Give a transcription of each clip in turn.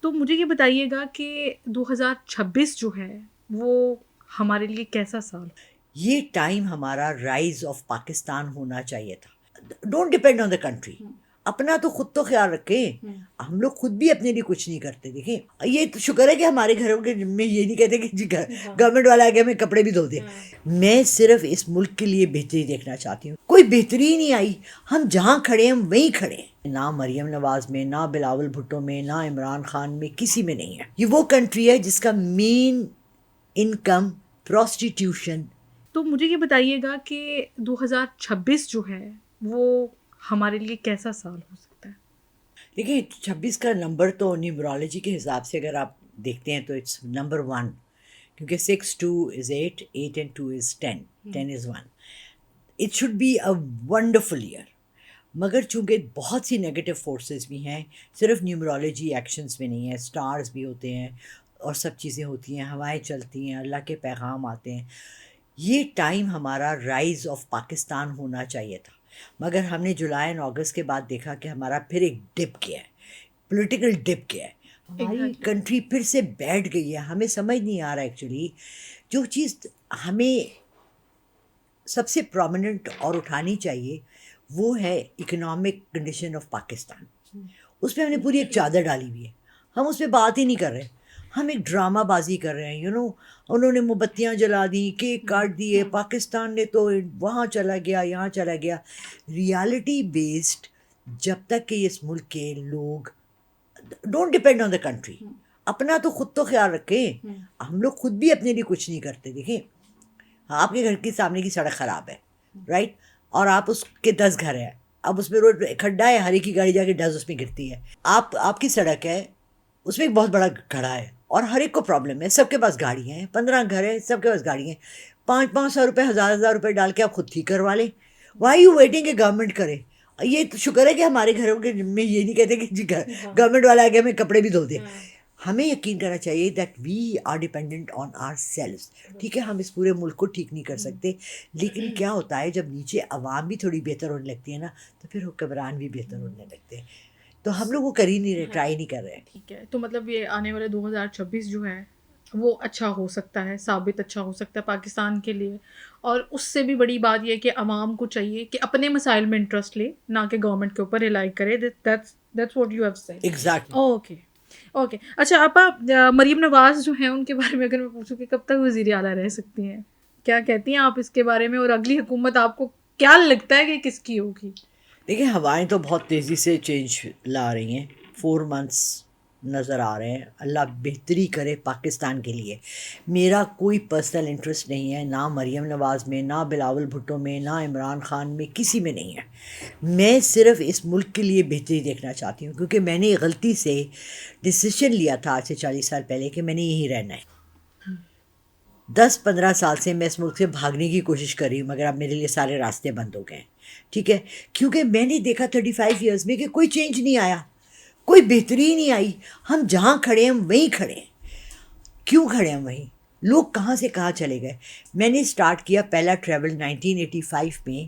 تو مجھے یہ بتائیے گا کہ 2026 جو ہے وہ ہمارے لیے کیسا سال؟ یہ ٹائم ہمارا رائز آف پاکستان ہونا چاہیے تھا. Don't depend on the country. اپنا تو خود تو خیال رکھیں. ہم لوگ خود بھی اپنے لیے کچھ نہیں کرتے. دیکھیں یہ تو شکر ہے کہ ہمارے گھروں کے میں یہ نہیں کہتے کہ جی گورنمنٹ والا آ گیا ہمیں کپڑے بھی دھو دے. میں صرف اس ملک کے لیے بہتری دیکھنا چاہتی ہوں. کوئی بہتری نہیں آئی. ہم جہاں کھڑے ہیں ہم وہیں کھڑے ہیں. نہ مریم نواز میں، نہ بلاول بھٹو میں، نہ عمران خان میں، کسی میں نہیں ہے. یہ وہ کنٹری ہے جس کا مین انکم پروسٹیٹیوشن. تو مجھے یہ بتائیے گا کہ 2026 جو ہے وہ ہمارے لیے کیسا سال ہو سکتا ہے؟ دیکھیں 26 کا نمبر تو نیومرالوجی کے حساب سے اگر آپ دیکھتے ہیں تو اٹس نمبر 1، کیونکہ 6 2 is 8، 8 and 2 is 10، 10 is 1. It should be a wonderful year. مگر چونکہ بہت سی نیگیٹو فورسز بھی ہیں، صرف نیومرالوجی ایکشنز میں نہیں ہے، سٹارز بھی ہوتے ہیں اور سب چیزیں ہوتی ہیں، ہوائیں چلتی ہیں، اللہ کے پیغام آتے ہیں. یہ ٹائم ہمارا رائز آف پاکستان ہونا چاہیے تھا، مگر ہم نے جولائی اور اگست کے بعد دیکھا کہ ہمارا پھر ایک ڈپ گیا ہے، پولیٹیکل ڈپ گیا ہے. ہماری کنٹری پھر سے بیٹھ گئی ہے. ہمیں سمجھ نہیں آ رہا ایکچولی جو چیز ہمیں سب سے پرومیننٹ اور اٹھانی چاہیے وہ ہے اکنامک کنڈیشن آف پاکستان. اس پہ ہم نے پوری ایک چادر ڈالی ہوئی ہے. ہم اس پہ بات ہی نہیں کر رہے. ہم ایک ڈرامہ بازی کر رہے ہیں. انہوں نے موم بتیاں جلا دیں، کیک کاٹ دیے، پاکستان نے تو وہاں چلا گیا، یہاں چلا گیا. ریالٹی بیسڈ جب تک کہ اس ملک کے لوگ don't depend on the country. اپنا تو خود تو خیال رکھیں. ہم لوگ خود بھی اپنے لیے کچھ نہیں کرتے. دیکھیں آپ کے گھر کے سامنے کی سڑک خراب ہے، رائٹ، اور آپ اس کے 10 گھر ہیں. اب اس میں روڈ کھڈا ہے، ہر ایک کی گاڑی جا کے ڈز اس میں گرتی ہے. آپ کی سڑک ہے، اس میں ایک بہت بڑا کھڑا ہے اور ہر ایک کو پرابلم ہے. سب کے پاس گاڑی ہیں، 15 گھر ہیں، سب کے پاس گاڑی ہیں. 500 روپے، 1000 روپے ڈال کے آپ خود ٹھیک کروا لیں. وائی یو ویٹنگ کہ گورنمنٹ کرے؟ یہ تو شکر ہے کہ ہمارے گھروں کے میں یہ نہیں کہتے کہ جی گورنمنٹ والا آ گیا ہمیں کپڑے بھی دھو دے. ہمیں یقین کرنا چاہیے that we are dependent on ourselves. ٹھیک ہے ہم اس پورے ملک کو ٹھیک نہیں کر سکتے، لیکن کیا ہوتا ہے جب نیچے عوام بھی تھوڑی بہتر ہونے لگتی ہے نا تو پھر حکمران بھی بہتر ہونے لگتے ہیں. تو ہم لوگ وہ کر ہی نہیں رہے، ٹرائی نہیں کر رہے. ٹھیک ہے، تو مطلب یہ آنے والے 2026 جو ہے وہ اچھا ہو سکتا ہے، ثابت اچھا ہو سکتا ہے پاکستان کے لیے. اور اس سے بھی بڑی بات یہ کہ عوام کو چاہیے کہ اپنے مسائل میں انٹرسٹ لے، نہ کہ گورنمنٹ کے اوپر ریلائی کرے. That's what you have said. Exactly. Okay. اچھا آپا، مریم نواز جو ہیں ان کے بارے میں اگر میں پوچھوں کہ کب تک وزیر اعلیٰ رہ سکتی ہیں، کیا کہتی ہیں آپ اس کے بارے میں؟ اور اگلی حکومت آپ کو کیا لگتا ہے کہ کس کی ہوگی؟ دیکھیں ہوائیں تو بہت تیزی سے چینج لا رہی ہیں. 4 months نظر آ رہے ہیں. اللہ بہتری کرے پاکستان کے لیے. میرا کوئی پرسنل انٹرسٹ نہیں ہے، نہ مریم نواز میں، نہ بلاول بھٹو میں، نہ عمران خان میں، کسی میں نہیں ہے. میں صرف اس ملک کے لیے بہتری دیکھنا چاہتی ہوں، کیونکہ میں نے غلطی سے ڈیسیشن لیا تھا آج سے 40 سال پہلے کہ میں نے یہیں رہنا ہے. 10-15 سال سے میں اس ملک سے بھاگنے کی کوشش کر رہی ہوں، مگر اب میرے لیے سارے راستے بند ہو گئے ہیں. ٹھیک ہے، کیونکہ میں نے دیکھا 35 ایئرس میں کہ کوئی چینج نہیں آیا، کوئی بہتری نہیں آئی. ہم جہاں کھڑے ہیں ہم وہیں کھڑے ہیں. کیوں کھڑے ہیں وہیں؟ لوگ کہاں سے کہاں چلے گئے. میں نے اسٹارٹ کیا پہلا ٹریول 1985 میں.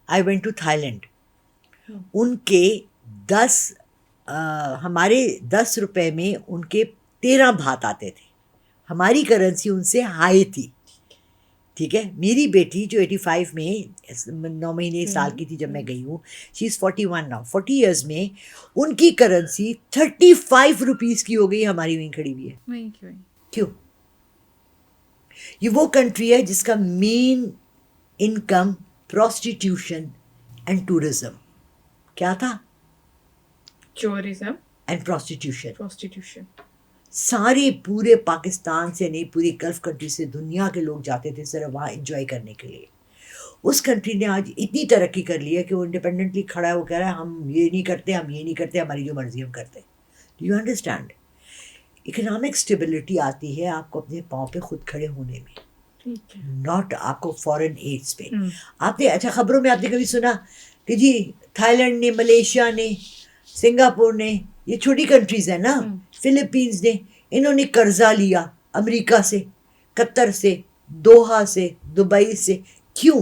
I went to Thailand. ان کے 10 ہمارے 10 روپے میں ان کے 13 بھات آتے تھے. ہماری کرنسی ان سے ہائی تھی. ٹھیک ہے، میری بیٹی جو 85 میں 9 مہینے سال کی تھی جب میں گئی ہوں، شی از 41 ناؤ. 40 ایئرس میں ان کی کرنسی 35 روپیز کی ہو گئی، ہماری وہیں کھڑی ہوئی ہے. کیوں؟ یہ وہ کنٹری ہے جس کا مین انکم پروسٹیٹیوشن اینڈ ٹورزم. کیا تھا؟ Tourism and prostitution. پروسٹیٹیوشن. سارے پورے پاکستان سے نہیں، پوری گلف کنٹری سے دنیا کے لوگ جاتے تھے صرف وہاں انجوائے کرنے کے لیے. اس کنٹری نے آج اتنی ترقی کر لی ہے کہ وہ انڈیپینڈنٹلی کھڑا ہے. وہ کہہ رہا ہے ہم یہ نہیں کرتے، ہم یہ نہیں کرتے، ہماری جو مرضی ہم کرتے. Do you understand? Economic stability آتی ہے آپ کو اپنے پاؤں پہ خود کھڑے ہونے میں، ناٹ آپ کو فورن ایڈس پہ. آپ نے اچھا خبروں میں آپ نے کبھی سنا کہ جی تھائی لینڈ نے، ملیشیا نے، سنگاپور نے، یہ چھوٹی کنٹریز ہیں نا، فلپینز نے، انہوں نے قرضہ لیا امریکہ سے، قطر سے، دوحہ سے، دبئی سے. کیوں؟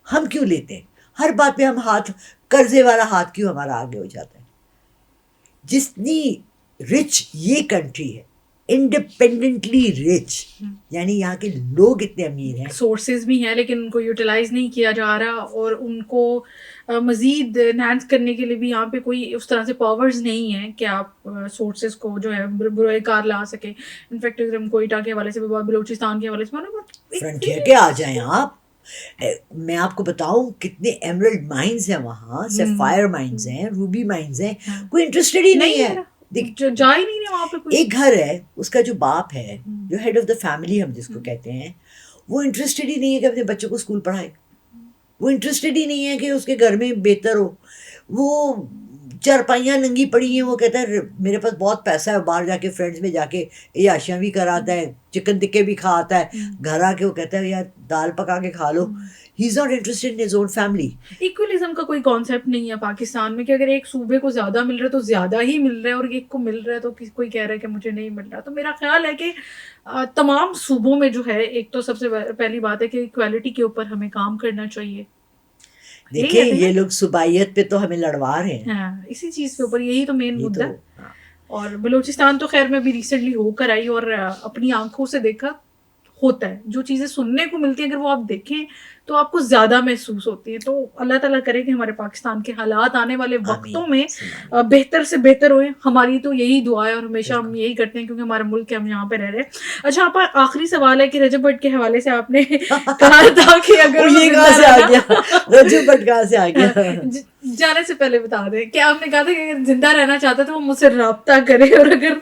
ہم کیوں لیتے ہیں؟ ہر بات پہ ہم ہاتھ، قرضے والا ہاتھ کیوں ہمارا آگے ہو جاتا ہے؟ جتنی رچ یہ کنٹری ہے, انڈیپینڈنٹلی رچ, یعنی یہاں کے لوگ اتنے امیر ہیں, سورسز بھی ہیں لیکن ان کو یوٹیلائز نہیں کیا جا رہا, اور ان کو مزید انہینس کرنے کے لیے بھی یہاں پہ کوئی اس طرح سے پاورز نہیں ہیں کہ آپ سورسز کو جو ہے بروئے کار لا سکیں. انفیکٹ اگر ہم کوئٹہ کے حوالے سے بھی بلوچستان کے حوالے سے فرنٹیئر کے آ جائیں آپ, میں آپ کو بتاؤں کتنے ایمرلڈ مائنز ہیں وہاں, سیفائر مائنز ہیں, روبی مائنز ہیں, کوئی انٹرسٹڈ ہی نہیں ہے, جا ہی نہیں ہے وہاں پہ. ایک گھر ہے, اس کا جو باپ ہے, جو ہیڈ آف دا فیملی ہم جس کو کہتے ہیں, وہ انٹرسٹڈ ہی نہیں ہے کہ اپنے بچوں کو اسکول پڑھائے, وہ انٹرسٹڈ ہی نہیں ہے کہ اس کے گھر میں بہتر ہو, وہ چارپائیاں ننگی پڑی ہیں, وہ کہتا ہے میرے پاس بہت پیسہ ہے, باہر جا کے فرینڈس میں جا کے عیاشیاں بھی کراتا ہے, چکن ٹکے بھی کھاتا ہے, گھر آ کے وہ کہتا ہے یار دال پکا کے کھا لو. He is not interested in his own family. ایکولزم کا کوئی کانسیپٹ نہیں ہے پاکستان میں کہ اگر ایک صوبے کو زیادہ مل رہا ہے تو زیادہ ہی مل رہا ہے, اور ایک کو مل رہا ہے تو کوئی کہہ رہا ہے کہ مجھے نہیں مل رہا. تو میرا خیال ہے کہ تمام صوبوں میں جو ہے, ایک تو سب سے پہلی بات ہے کہ ایکویلٹی کے اوپر ہمیں کام کرنا چاہیے. دیکھیں یہ لوگ صوبائیت پہ تو ہمیں لڑوا رہے ہیں, ہاں اسی چیز کے اوپر, یہی تو مین مدعا ہے. اور بلوچستان تو خیر میں بھی ریسنٹلی ہو کر آئی اور اپنی آنکھوں سے دیکھا, ہوتا ہے جو چیزیں سننے کو ملتی ہیں اگر وہ آپ دیکھیں تو آپ کو زیادہ محسوس ہوتی ہے. تو اللہ تعالیٰ کرے کہ ہمارے پاکستان کے حالات آنے والے وقتوں میں بہتر سے بہتر ہوئے. ہماری تو یہی دعا ہے اور ہمیشہ ہم یہی کرتے ہیں کیونکہ ہمارا ملک ہے, ہم یہاں پہ رہ رہے ہیں. اچھا آپ, آخری سوال ہے کہ رجب بھٹ کے حوالے سے آپ نے کہا تھا کہ اگر یہ کہاں سے آ گیا, رجب بھٹ کہاں سے آ گیا, جانے سے پہلے بتا دیں کہ آپ نے کہا تھا کہ اگر زندہ رہنا چاہتا تو وہ مجھ سے رابطہ کرے, اور اگر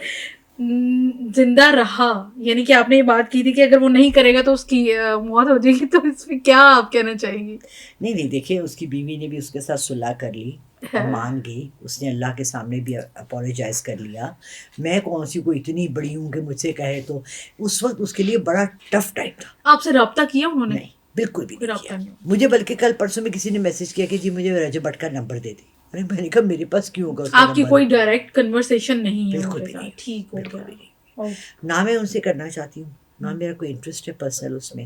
زندہ رہا یعنی کہ آپ نے یہ بات کی تھی کہ اگر وہ نہیں کرے گا تو اس کی موت ہو جائے گی, تو اس میں کیا آپ کہنا چاہیں گی؟ نہیں دیکھیں اس کی بیوی نے بھی اس کے ساتھ صلح کر لی اور مان گئی, اس نے اللہ کے سامنے بھی اپولوجائز کر لیا. میں کون سی کوئی اتنی بڑی ہوں کہ مجھ سے کہے, تو اس وقت اس کے لیے بڑا ٹف ٹائم تھا. آپ سے رابطہ کیا انہوں نے؟ نہیں بالکل بھی نہیں کیا. مجھے بلکہ کل پرسوں میں کسی نے میسج کیا کہ جی مجھے رجب بھٹ کا نمبر دے دی. میں نے کہا میرے پاس کیوں ہوگا, آپ کی کوئی ڈائریکٹ کنورسیشن نہیں ہے؟ بالکل بھی نہیں, ٹھیک ہو گیا. نہ میں ان سے کرنا چاہتی ہوں, نہ میرا کوئی انٹرسٹ ہے پرسنل اس میں.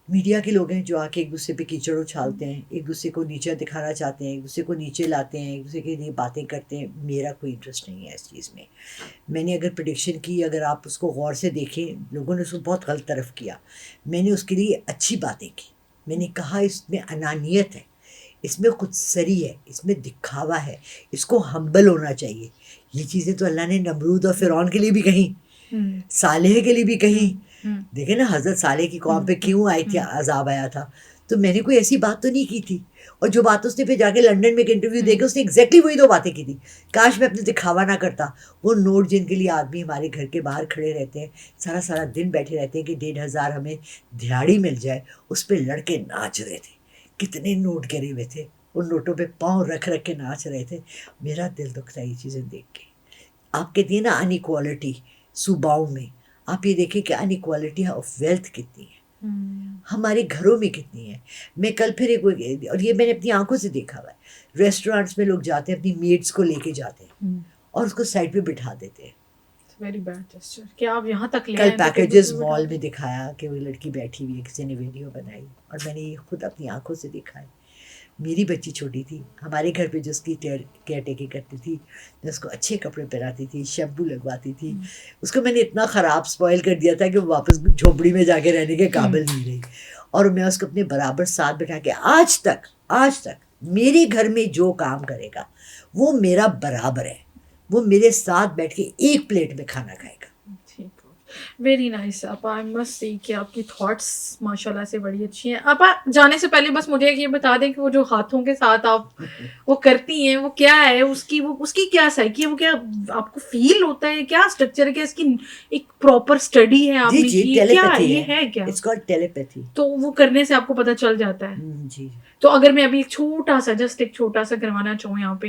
میڈیا کے لوگ ہیں جو آ کے ایک دوسرے پہ کیچڑ اچھالتے ہیں, ایک دوسرے کو نیچے دکھانا چاہتے ہیں, ایک دوسرے کو نیچے لاتے ہیں, ایک دوسرے کے لیے باتیں کرتے ہیں. میرا کوئی انٹرسٹ نہیں ہے اس چیز میں. میں نے اگر پریڈکشن کی, اگر آپ اس کو غور سے دیکھیں, لوگوں نے اس کو بہت غلط طرف کیا. میں نے اس کے لیے اچھی باتیں کی. میں نے کہا اس میں انانیت ہے, اس میں خود سری ہے, اس میں دکھاوا ہے, اس کو ہمبل ہونا چاہیے. یہ چیزیں تو اللہ نے نمرود اور فرعون کے لیے بھی کہیں, صالح کے لیے بھی کہیں. دیکھیں نا حضرت صالح کی قوم پہ کیوں آئی تھی, عذاب آیا تھا. تو میں نے کوئی ایسی بات تو نہیں کی تھی. اور جو بات اس نے پھر جا کے لنڈن میں ایک انٹرویو دے کے اس نے ایگزیکٹلی وہی 2 باتیں کی تھی. کاش میں اپنے دکھاوا نہ کرتا. وہ نوٹ جن کے لیے آدمی ہمارے گھر کے باہر کھڑے رہتے ہیں, سارا دن بیٹھے رہتے ہیں کہ 1,500 ہمیں دہاڑی مل جائے, اس پہ لڑکے ناچ رہے تھے. کتنے نوٹ گرے ہوئے تھے, ان نوٹوں پہ پاؤں رکھ کے ناچ رہے تھے. میرا دل دکھتا ہے یہ چیزیں دیکھ کے. آپ کہتی ہیں نا ان ایکوالٹی صوباؤں میں, آپ یہ دیکھیں کہ ان ایکوالٹی آف ویلتھ کتنی ہے, ہمارے گھروں میں کتنی ہے. میں کل پھر ایک, اور یہ میں نے اپنی آنکھوں سے دیکھا ہوا ہے, ریسٹورینٹس میں لوگ جاتے ہیں, اپنی میڈس کو لے کے جاتے ہیں اور اس کو سائڈ پہ بٹھا دیتے ہیں. ویری بیڈ جسچر کہ آپ یہاں تک لے کل پیکیجز مال میں دکھایا کہ وہ لڑکی بیٹھی ہوئی ہے, کسی نے ویڈیو بنائی, اور میں نے یہ خود اپنی آنکھوں سے دیکھا ہے. میری بچی چھوٹی تھی, ہمارے گھر پہ جو اس کی کیئر ٹیکنگ کرتی تھی, میں اس کو اچھے کپڑے پہناتی تھی, شیمپو لگواتی تھی. اس کو میں نے اتنا خراب اسپوائل کر دیا تھا کہ وہ واپس جھوپڑی میں جا کے رہنے کے قابل نہیں رہی. اور میں اس کو اپنے برابر ساتھ بٹھا کے آج تک میرے گھر میں جو کام کرے گا وہ میرا برابر ہے, وہ میرے ساتھ بیٹھ کے ایک پلیٹ میں کھانا کھائے گا. ویری نائس آپا, آئی مسٹ سی کہ آپ کی تھاٹس ماشاء اللہ سے بڑی اچھی ہیں. آپا جانے سے پہلے بس مجھے یہ بتا دیں کہ وہ جو ہاتھوں کے ساتھ آپ وہ کرتی ہیں وہ کیا ہے, اس کی کیا سائیکی ہے, وہ کیا آپ کو فیل ہوتا ہے, کیا اسٹرکچر ہے, کیا اس کی ایک پراپر اسٹڈی ہے آپ نے کی, کیا یہ ہے کیا؟ It's called telepathy. تو وہ کرنے سے آپ کو پتہ چل جاتا ہے. جی. تو اگر میں ابھی ایک چھوٹا سا کروانا چاہوں یہاں پہ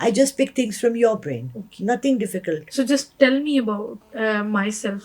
I just pick things from your brain. Okay. Nothing difficult. So just tell me about myself.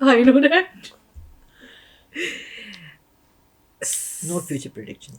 I know that. No future prediction.